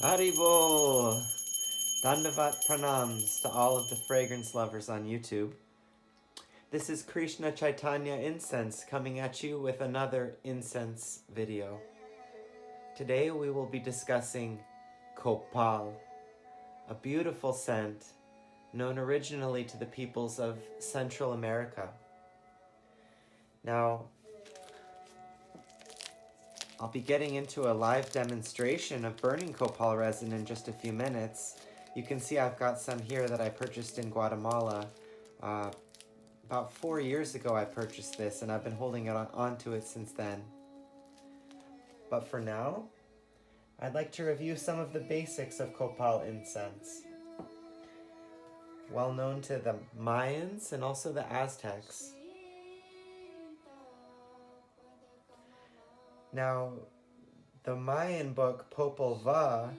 Haribo! Dandavat pranams to all of the fragrance lovers on YouTube. This is Krishna Chaitanya Incense coming at you with another incense video. Today we will be discussing Copal, a beautiful scent known originally to the peoples of Central America. Now, I'll be getting into a live demonstration of burning Copal resin in just a few minutes. You can see I've got some here that I purchased in Guatemala. About 4 years ago I purchased this, and I've been holding it onto it since then. But for now, I'd like to review some of the basics of Copal incense. Well known to the Mayans and also the Aztecs. Now, the Mayan book Popol Vuh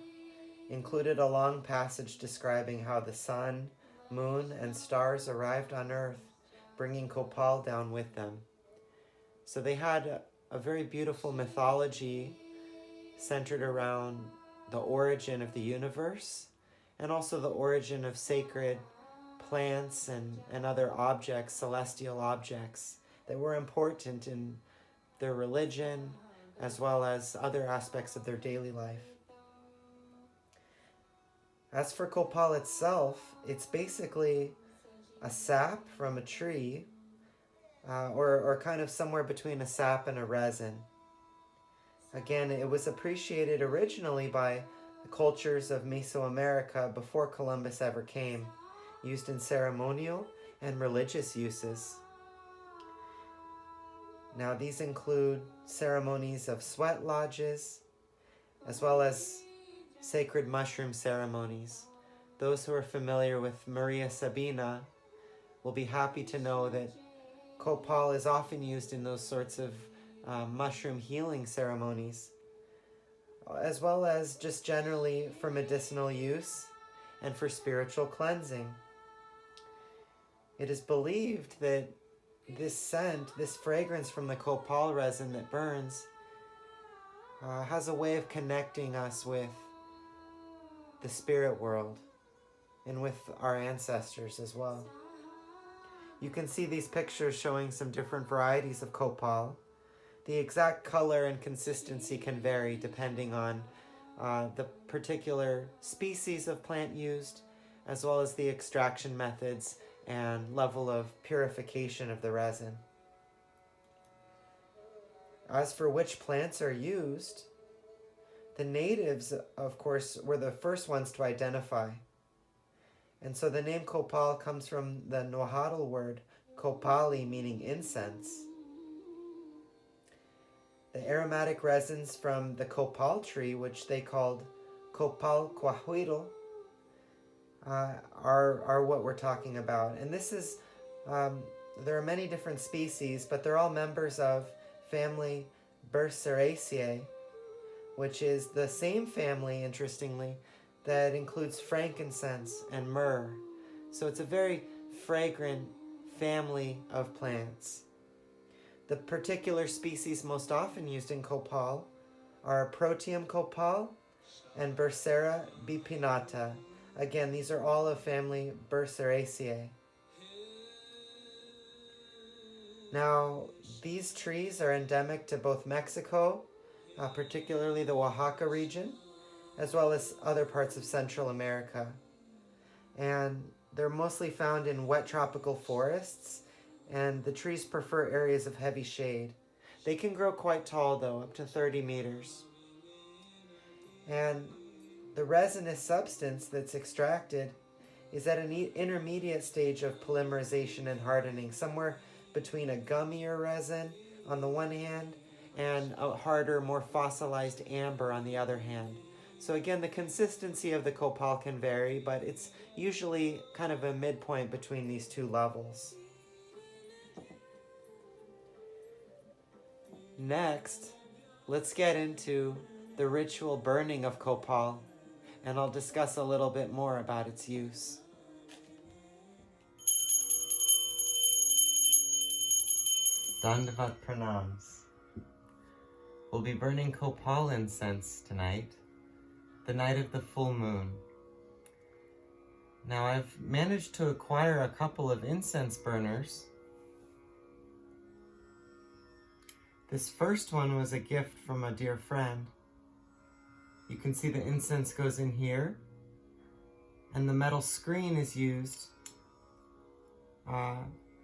included a long passage describing how the sun, moon, and stars arrived on Earth, bringing Copal down with them. So they had a very beautiful mythology centered around the origin of the universe and also the origin of sacred plants and other objects, celestial objects, that were important in their religion as well as other aspects of their daily life. As for Copal itself, it's basically a sap from a tree, or kind of somewhere between a sap and a resin. Again, it was appreciated originally by the cultures of Mesoamerica before Columbus ever came, used in ceremonial and religious uses. Now, these include ceremonies of sweat lodges, as well as sacred mushroom ceremonies. Those who are familiar with Maria Sabina will be happy to know that Copal is often used in those sorts of mushroom healing ceremonies, as well as just generally for medicinal use and for spiritual cleansing. It is believed that this scent, this fragrance from the Copal resin that burns, has a way of connecting us with the spirit world and with our ancestors as well. You can see these pictures showing some different varieties of Copal. The exact color and consistency can vary depending on the particular species of plant used, as well as the extraction methods and level of purification of the resin. As for which plants are used, the natives, of course, were the first ones to identify. And so the name Copal comes from the Nahuatl word Copali, meaning incense. The aromatic resins from the Copal tree, which they called Copal Coahuilo, are what we're talking about. And this is, there are many different species, but they're all members of family Burseraceae, which is the same family, interestingly, that includes frankincense and myrrh. So it's a very fragrant family of plants. The particular species most often used in Copal are Proteum copal and Bursera bipinata. Again, these are all of family Burseraceae. Now, these trees are endemic to both Mexico, particularly the Oaxaca region, as well as other parts of Central America. And they're mostly found in wet tropical forests, and the trees prefer areas of heavy shade. They can grow quite tall though, up to 30 meters. And the resinous substance that's extracted is at an intermediate stage of polymerization and hardening, somewhere between a gummier resin on the one hand and a harder, more fossilized amber on the other hand. So again, the consistency of the Copal can vary, but it's usually kind of a midpoint between these two levels. Next, let's get into the ritual burning of Copal, and I'll discuss a little bit more about its use. Dandavat pranams. We'll be burning Copal incense tonight, the night of the full moon. Now I've managed to acquire a couple of incense burners. This first one was a gift from a dear friend. You can see the incense goes in here, and the metal screen is used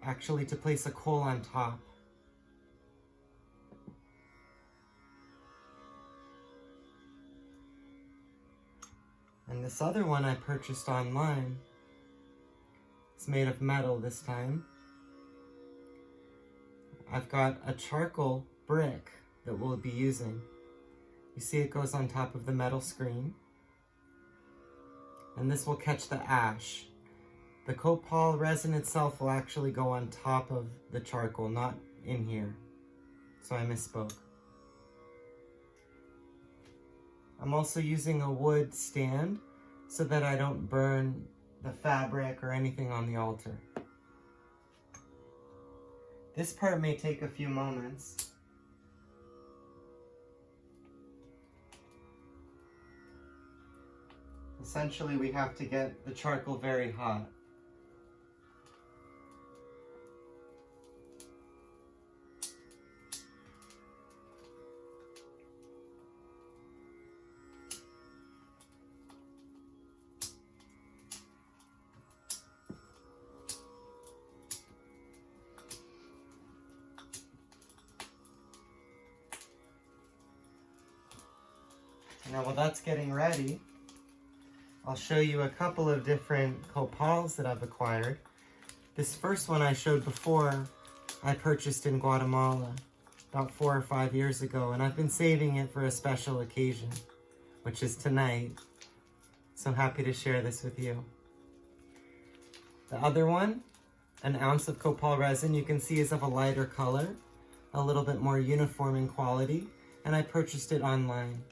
actually to place a coal on top. And this other one I purchased online. It's made of metal this time. I've got a charcoal brick that we'll be using. You see it goes on top of the metal screen. And this will catch the ash. The Copal resin itself will actually go on top of the charcoal, not in here. So I misspoke. I'm also using a wood stand so that I don't burn the fabric or anything on the altar. This part may take a few moments. Essentially, we have to get the charcoal very hot. Now while that's getting ready, I'll show you a couple of different copals that I've acquired. This first one I showed before, I purchased in Guatemala about 4 or 5 years ago, and I've been saving it for a special occasion, which is tonight. So happy to share this with you. The other one, an ounce of Copal resin, you can see is of a lighter color, a little bit more uniform in quality, and I purchased it online.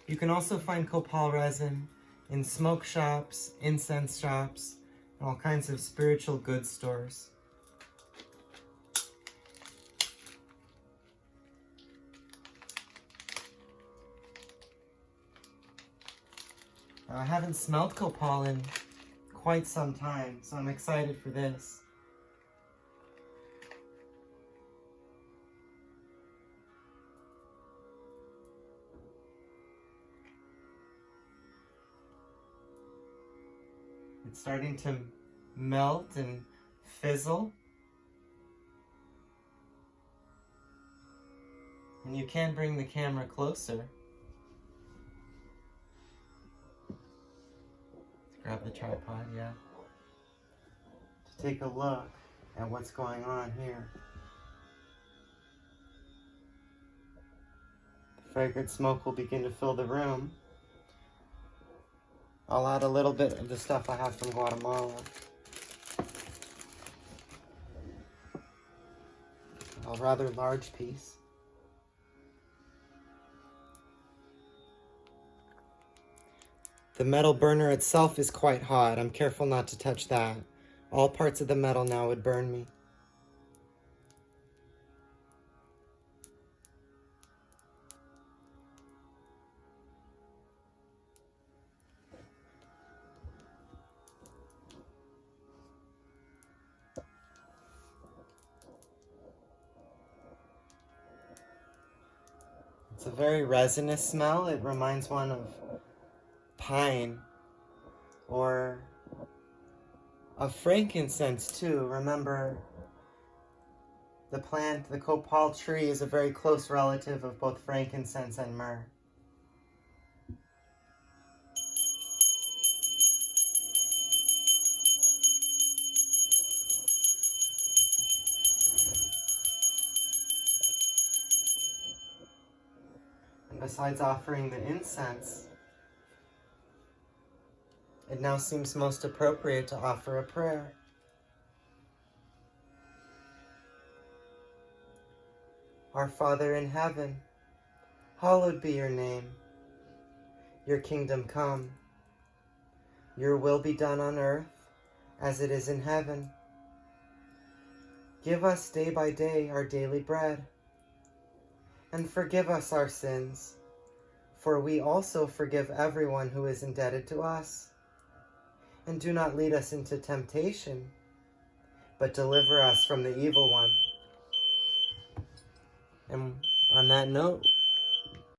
You can also find Copal resin in smoke shops, incense shops, and all kinds of spiritual goods stores. Now, I haven't smelled Copal in quite some time, so I'm excited for this. It's starting to melt and fizzle. And you can bring the camera closer. Let's grab the tripod, yeah. To take a look at what's going on here. The fragrant smoke will begin to fill the room. I'll add a little bit of the stuff I have from Guatemala. A rather large piece. The metal burner itself is quite hot. I'm careful not to touch that. All parts of the metal now would burn me. It's a very resinous smell. It reminds one of pine or of frankincense too. Remember, the plant, the Copal tree, is a very close relative of both frankincense and myrrh. Besides offering the incense, it now seems most appropriate to offer a prayer. Our Father in heaven, hallowed be your name. Your kingdom come. Your will be done on earth as it is in heaven. Give us day by day our daily bread. And forgive us our sins, for we also forgive everyone who is indebted to us. And do not lead us into temptation, but deliver us from the evil one. And on that note,